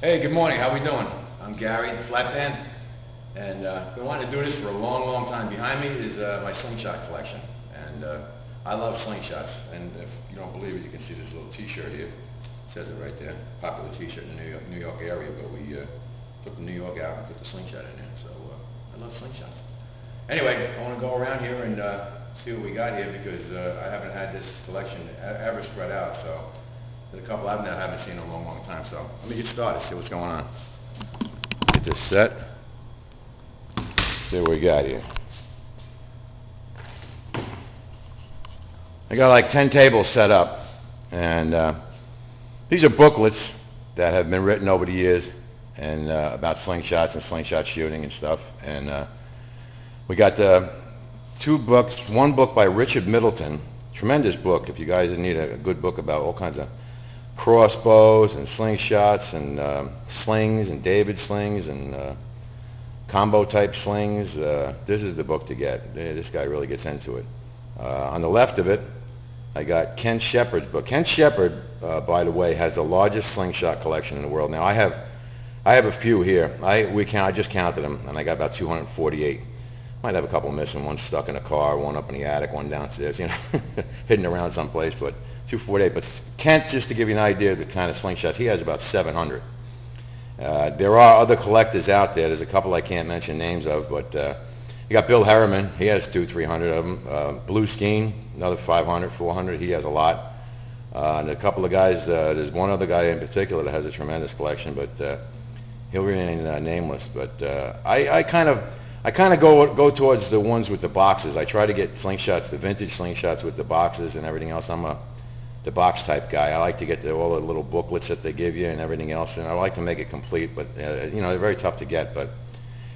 Hey, good morning. How we doing? I'm Gary, Flatband, and been wanting to do this for a long, long time. Behind me is my slingshot collection, and I love slingshots. And if you don't believe it, you can see this little T-shirt here. It says it right there. Popular T-shirt in the New York area, but we took the New York out and put the slingshot in there. So I love slingshots. Anyway, I want to go around here and see what we got here because I haven't had this collection ever spread out. So there's a couple I haven't seen in a long, long time. So let me get started, see what's going on. Get this set. See what we got here. I got like 10 tables set up, and these are booklets that have been written over the years and about slingshots and slingshot shooting and stuff. And we got two books, one book by Richard Middleton, tremendous book if you guys need a good book about all kinds of crossbows and slingshots and slings and David slings and combo type slings. This is the book to get. This guy really gets into it. On the left of it, I got Ken Shepard's book. Ken Shepard, by the way, has the largest slingshot collection in the world. Now I have a few here. I just counted them, and I got about 248. Might have a couple missing. One stuck in a car, one up in the attic, one downstairs, hidden around someplace. But 248. But Kent, just to give you an idea of the kind of slingshots, he has about 700. There are other collectors out there. There's a couple I can't mention names of, but you got Bill Harriman. He has 200-300 of them. Blue Skeen, another 500, 400. He has a lot. And a couple of guys. There's one other guy in particular that has a tremendous collection, but he'll remain nameless. But I kind of go towards the ones with the boxes. I try to get slingshots, the vintage slingshots with the boxes and everything else. I'm the box type guy. I like to get all the little booklets that they give you and everything else, and I like to make it complete, but they're very tough to get. But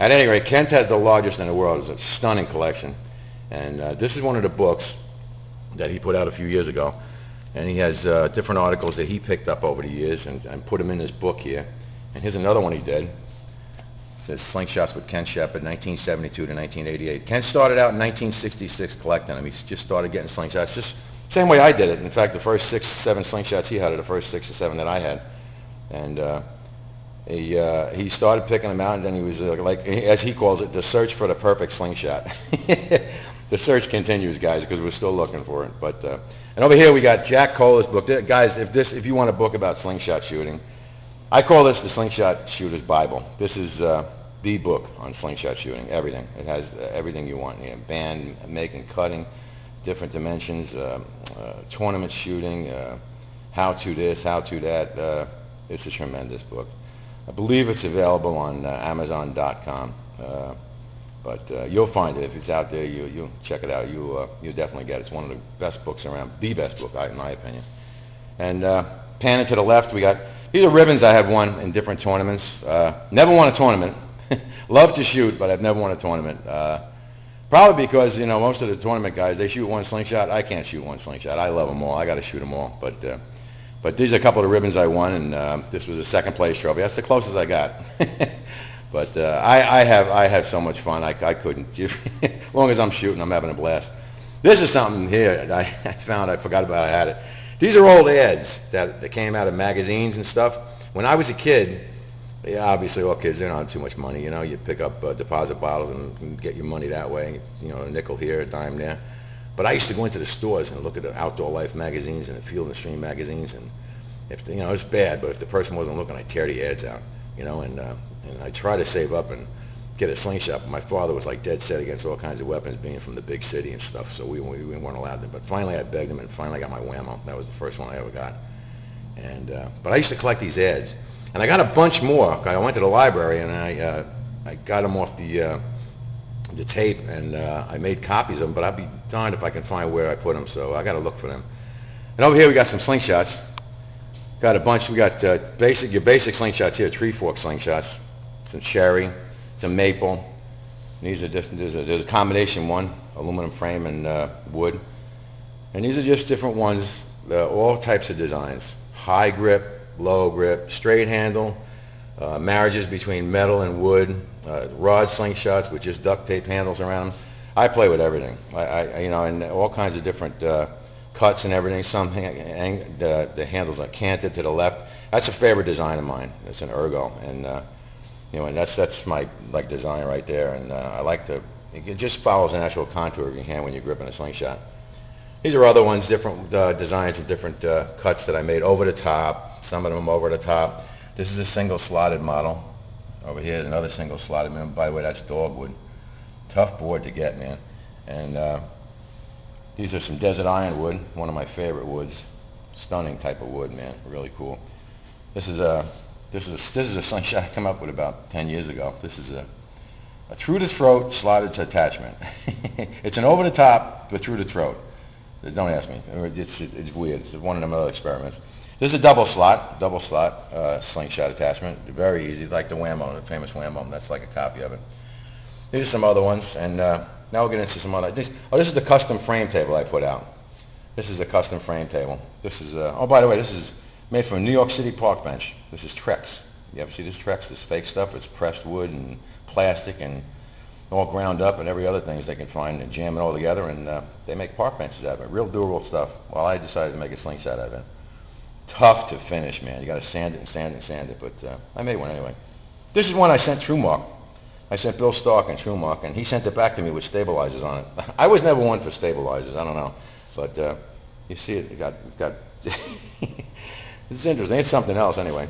at any rate, Kent has the largest in the world. It's a stunning collection, and this is one of the books that he put out a few years ago, and he has different articles that he picked up over the years and put them in this book here. And here's another one he did. It says Slingshots with Ken Shepard, 1972 to 1988. Ken started out in 1966 collecting them. He just started getting slingshots, just same way I did it. In fact, the first 6, 7 slingshots he had are the first 6 or 7 that I had. And he started picking them out, and then he was like, as he calls it, the search for the perfect slingshot. The search continues, guys, because we're still looking for it. But and over here we got Jack Kohler's book. Guys, if you want a book about slingshot shooting, I call this the Slingshot Shooter's Bible. This is the book on slingshot shooting. Everything. It has everything you want. Band making, cutting, different dimensions, tournament shooting, how to this, how to that. It's a tremendous book. I believe it's available on Amazon.com, but you'll find it if it's out there. You'll check it out. You'll definitely get it. It's one of the best books around, the best book, in my opinion. And panning to the left, we got these are ribbons I have won in different tournaments. Never won a tournament. Love to shoot, but I've never won a tournament. Probably because most of the tournament guys, they shoot one slingshot. I can't shoot one slingshot. I love them all. I got to shoot them all. But these are a couple of ribbons I won, and this was a second place trophy. That's the closest I got. But I have so much fun. I couldn't. As long as I'm shooting, I'm having a blast. This is something here that I found. I forgot about. I had it. These are old ads that came out of magazines and stuff. When I was a kid. Yeah, obviously all kids, they don't have too much money, you pick up deposit bottles and get your money that way, a nickel here, a dime there. But I used to go into the stores and look at the Outdoor Life magazines and the Field and Stream magazines, and if it's bad, but if the person wasn't looking, I'd tear the ads out, and I try to save up and get a slingshot. But my father was like dead set against all kinds of weapons, being from the big city and stuff, so we weren't allowed to. But finally I begged him, and finally I got my whammo. That was the first one I ever got. And but I used to collect these ads. And I got a bunch more. I went to the library and I got them off the tape, and I made copies of them. But I'll be darned if I can find where I put them. So I got to look for them. And over here we got some slingshots. Got a bunch. We got your basic slingshots here, tree fork slingshots, some cherry, some maple. And these are just there's a combination one, aluminum frame and wood. And these are just different ones, all types of designs, high grip, low grip, straight handle, marriages between metal and wood, rod slingshots with just duct tape handles around them. I play with everything. And all kinds of different cuts and everything. Some the handles are canted to the left. that's a favorite design of mine. It's an ergo, and and that's my design right there. And I like to. It just follows the natural contour of your hand when you're gripping a slingshot. These are other ones, different designs and different cuts that I made over the top. Some of them over the top. This is a single slotted model. Over here is another single slotted. By the way, that's dogwood. Tough board to get, man. And these are some desert ironwood, one of my favorite woods. Stunning type of wood, man. Really cool. This is a slingshot I came up with about 10 years ago. This is a through the throat slotted attachment. It's an over the top but through the throat. Don't ask me. It's weird. It's one of them other experiments. This is a double slot slingshot attachment. Very easy, like the Whammo, the famous Whammo. That's like a copy of it. These are some other ones, and now we'll get into some other. This is the custom frame table I put out. This is a custom frame table. This is by the way, this is made from a New York City park bench. This is Trex. You ever see this Trex? This fake stuff. It's pressed wood and plastic and all ground up and every other things they can find and jam it all together, and they make park benches out of it. Real durable stuff. Well, I decided to make a slingshot out of it. Tough to finish, man. You got to sand it and sand it and sand it, but I made one anyway. This is one I sent Trumark. I sent Bill Stark and Trumark, and he sent it back to me with stabilizers on it. I was never one for stabilizers. I don't know, but you see it. It got. It's interesting. It's something else anyway,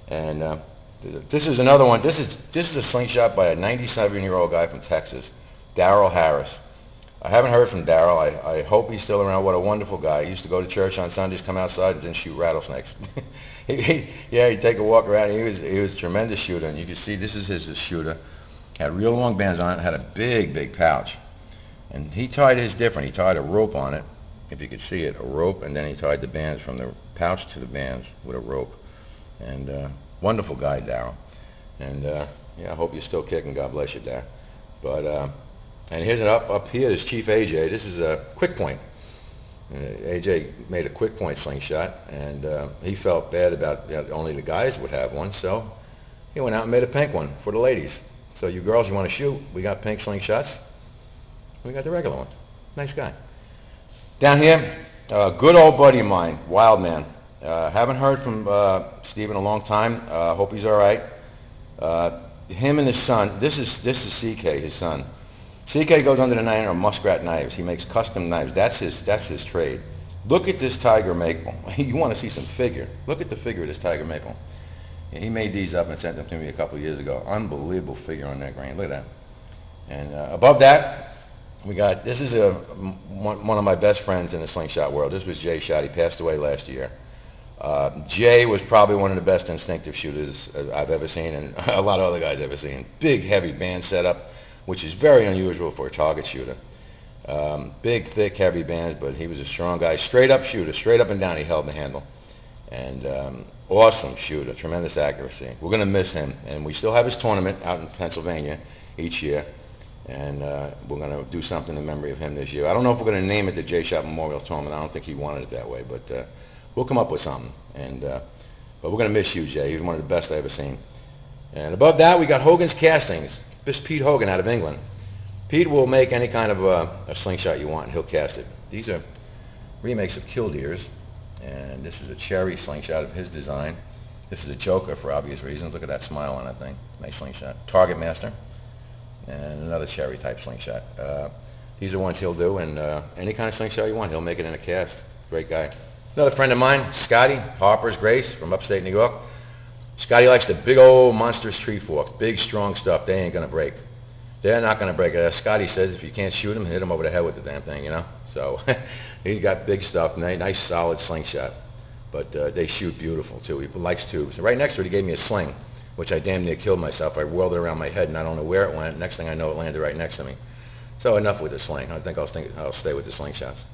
and. This is another one. This is a slingshot by a 97-year-old guy from Texas, Darrell Harris. I haven't heard from Darrell. I hope he's still around. What a wonderful guy. He used to go to church on Sundays, come outside, and then shoot rattlesnakes. He'd take a walk around. He was a tremendous shooter, and you can see this is his shooter. Had real long bands on it. Had a big pouch, and he tied his different. He tied a rope on it, if you could see it, a rope, and then he tied the bands from the pouch to the bands with a rope, and. Wonderful guy, Darrell, and I hope you're still kicking. God bless you, Darrell. But and here's up here is Chief AJ. This is a quick point. AJ made a quick point slingshot, and he felt bad about only the guys would have one, so he went out and made a pink one for the ladies. So you girls, you want to shoot? We got pink slingshots. We got the regular ones. Nice guy. Down here, good old buddy of mine, Wild Man. Haven't heard from Steve in a long time. Hope he's all right. Him and his son. This is CK, his son. CK goes under the name of Muskrat Knives. He makes custom knives. That's his trade. Look at this tiger maple. You want to see some figure? Look at the figure of this tiger maple. He made these up and sent them to me a couple of years ago. Unbelievable figure on that grain. Look at that. And above that, we got. This is one of my best friends in the slingshot world. This was Jay Shot. He passed away last year. Jay was probably one of the best instinctive shooters I've ever seen, and a lot of other guys I've ever seen. Big, heavy band setup, which is very unusual for a target shooter. Big, thick, heavy bands, but he was a strong guy. Straight up shooter, straight up and down he held the handle. And awesome shooter, tremendous accuracy. We're going to miss him, and we still have his tournament out in Pennsylvania each year, and we're going to do something in memory of him this year. I don't know if we're going to name it the Jay Shot Memorial Tournament. I don't think he wanted it that way, but we'll come up with something. And but we're going to miss you, Jay. He was one of the best I ever seen. And above that, we got Hogan's Castings. This is Pete Hogan out of England. Pete will make any kind of a slingshot you want, and he'll cast it. These are remakes of Killdeers, and this is a cherry slingshot of his design. This is a Joker for obvious reasons. Look at that smile on that thing. Nice slingshot. Target Master, and another cherry type slingshot. These are ones he'll do, and any kind of slingshot you want, he'll make it in a cast. Great guy. Another friend of mine, Scotty, Harper's Grace from upstate New York. Scotty likes the big old monstrous tree forks, big strong stuff. They ain't going to break. They're not going to break it. As Scotty says, if you can't shoot them, hit them over the head with the damn thing, you know. So he's got big stuff, nice solid slingshot. But they shoot beautiful too. He likes tubes. Right next to it, he gave me a sling, which I damn near killed myself. I whirled it around my head, and I don't know where it went. Next thing I know, it landed right next to me. So enough with the sling. I think I'll stay with the slingshots.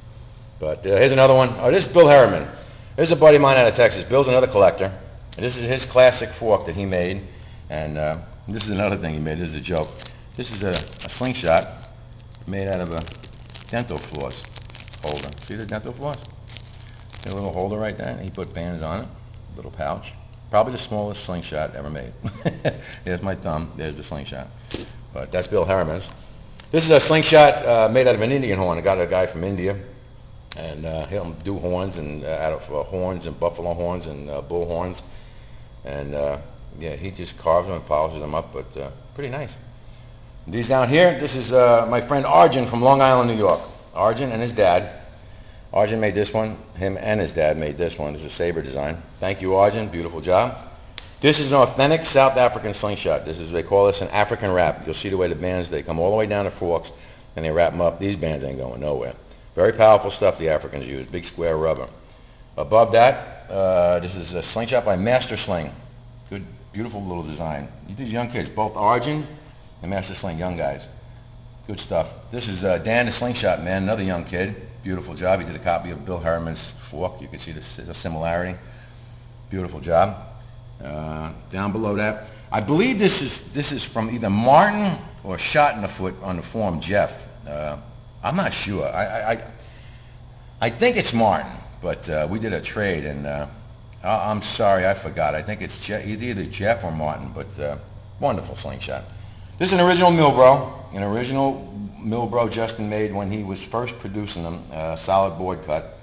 But here's another one. Oh, this is Bill Harriman. This is a buddy of mine out of Texas. Bill's another collector. And this is his classic fork that he made. And this is another thing he made. This is a joke. This is a slingshot made out of a dental floss holder. See the dental floss? A little holder right there. And he put bands on it. A little pouch. Probably the smallest slingshot ever made. There's my thumb. There's the slingshot. But that's Bill Harriman's. This is a slingshot made out of an Indian horn. I got a guy from India. And he'll do horns and out of horns and buffalo horns and bull horns, And yeah, he just carves them and polishes them up, but pretty nice. These down here, this is my friend Arjun from Long Island, New York. Arjun and his dad. Arjun made this one. Him and his dad made this one. It's a saber design. Thank you, Arjun. Beautiful job. This is an authentic South African slingshot. This is, they call this an African wrap. You'll see the way the bands, they come all the way down the forks and they wrap them up. These bands ain't going nowhere. Very powerful stuff the Africans use. Big square rubber. Above that, this is a slingshot by Master Sling. Good, beautiful little design. These young kids, both Arjun and Master Sling, young guys. Good stuff. This is Dan the Slingshot Man, another young kid. Beautiful job. He did a copy of Bill Herman's fork. You can see the similarity. Beautiful job. Down below that, I believe this is from either Martin or Shot in the Foot on the forum Jeff. I'm not sure. I think it's Martin, but we did a trade, and I'm sorry, I forgot. I think it's either Jeff or Martin, but wonderful slingshot. This is an original Milbro Justin made when he was first producing them, solid board cut,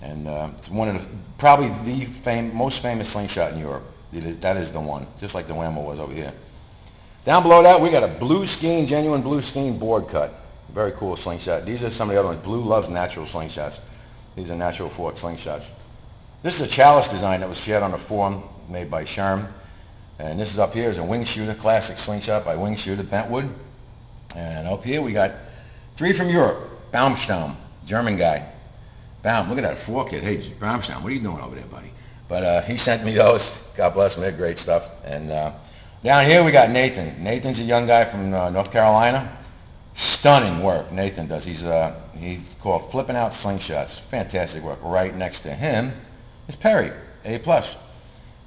and it's one of the, probably the most famous slingshot in Europe. That is the one, just like the Whammo was over here. Down below that, we got a blue skein, genuine blue skein board cut. Very cool slingshot. These are some of the other ones. Blue loves natural slingshots. These are natural fork slingshots. This is a chalice design that was shared on the forum, made by Sherm. And this is up here is a wing shooter, classic slingshot by wing shooter Bentwood. And up here we got three from Europe. Baumstamm, German guy. Baum, look at that fork kit. Hey, Baumstamm, what are you doing over there, buddy? But he sent me those. God bless him, they're great stuff. And down here we got Nathan. Nathan's a young guy from North Carolina. Stunning work Nathan does. He's called Flipping Out Slingshots. Fantastic work. Right next to him is Perry, A+.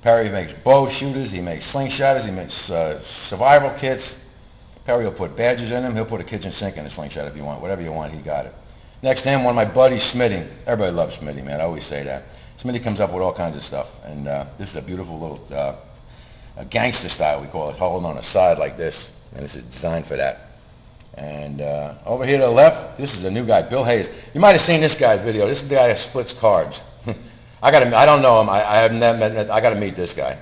Perry makes bow shooters, he makes slingshotters, he makes survival kits. Perry will put badges in them. He'll put a kitchen sink in a slingshot if you want. Whatever you want, he got it. Next to him, one of my buddies, Smitty. Everybody loves Smitty, man. I always say that. Smitty comes up with all kinds of stuff. And this is a beautiful little a gangster style, we call it, holding on a side like this. And this is designed for that. And over here to the left, this is a new guy, Bill Hayes. You might have seen this guy's video. This is the guy that splits cards. I don't know him. I have never met. I got to meet this guy.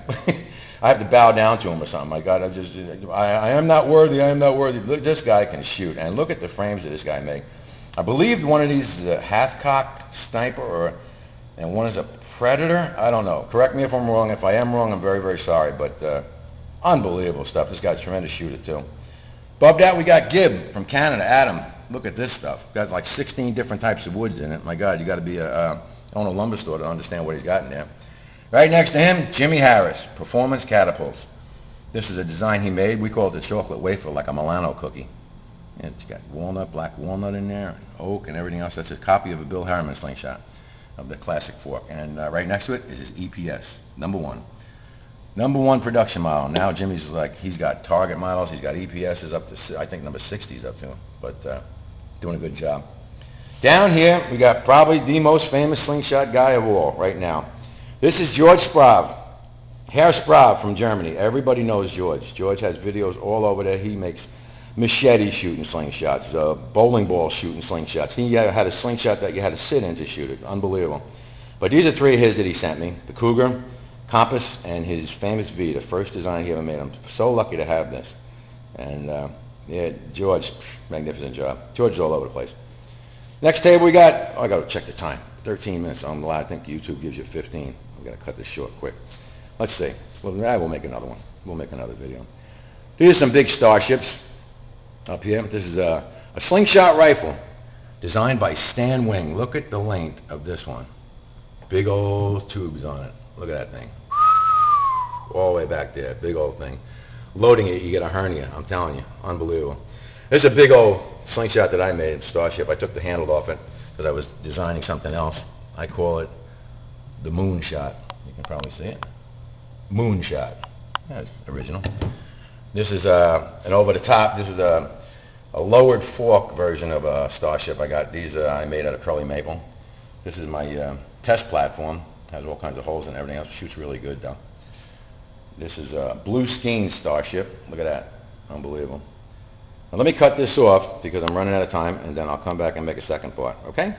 I have to bow down to him or something. My God, I am not worthy. I am not worthy. Look, this guy can shoot, and look at the frames that this guy made. I believe one of these is a Hathcock sniper, and one is a Predator. I don't know. Correct me if I'm wrong. If I am wrong, I'm very, very sorry. But unbelievable stuff. This guy's a tremendous shooter too. Above that, we got Gibb from Canada. Adam, look at this stuff. Got like 16 different types of woods in it. My God, you got to be own a lumber store to understand what he's got in there. Right next to him, Jimmy Harris, Performance Catapults. This is a design he made. We call it the chocolate wafer, like a Milano cookie. And it's got walnut, black walnut in there, and oak and everything else. That's a copy of a Bill Harriman slingshot of the classic fork. And right next to it is his EPS, number one production model. Now Jimmy's like, he's got Target models, he's got EPSs up to, I think number 60 is up to him, but doing a good job. Down here, we got probably the most famous slingshot guy of all right now. This is George Sprav, Herr Sprav from Germany. Everybody knows George. George has videos all over there. He makes machete shooting slingshots, bowling ball shooting slingshots. He had a slingshot that you had to sit in to shoot it. Unbelievable. But these are three of his that he sent me. The Cougar, Compass, and his famous V, the first design he ever made. I'm so lucky to have this. And yeah, George, magnificent job. George is all over the place. Next table we got, I got to check the time, 13 minutes. I think YouTube gives you 15. We've got to cut this short quick. Let's see. We'll make another one. We'll make another video. Here's some big starships up here. This is a slingshot rifle designed by Stan Wing. Look at the length of this one. Big old tubes on it. Look at that thing. All the way back there. Big old thing. Loading it, you get a hernia. I'm telling you. Unbelievable. This is a big old slingshot that I made, Starship. I took the handle off it because I was designing something else. I call it the Moonshot. You can probably see it. Moonshot. That's original. This is an over the top. This is a lowered fork version of a Starship. I got these I made out of curly maple. This is my test platform. Has all kinds of holes and everything else. Shoots really good though. This is a blue skein Starship. Look at that. Unbelievable. Now let me cut this off because I'm running out of time, and then I'll come back and make a second part. Okay?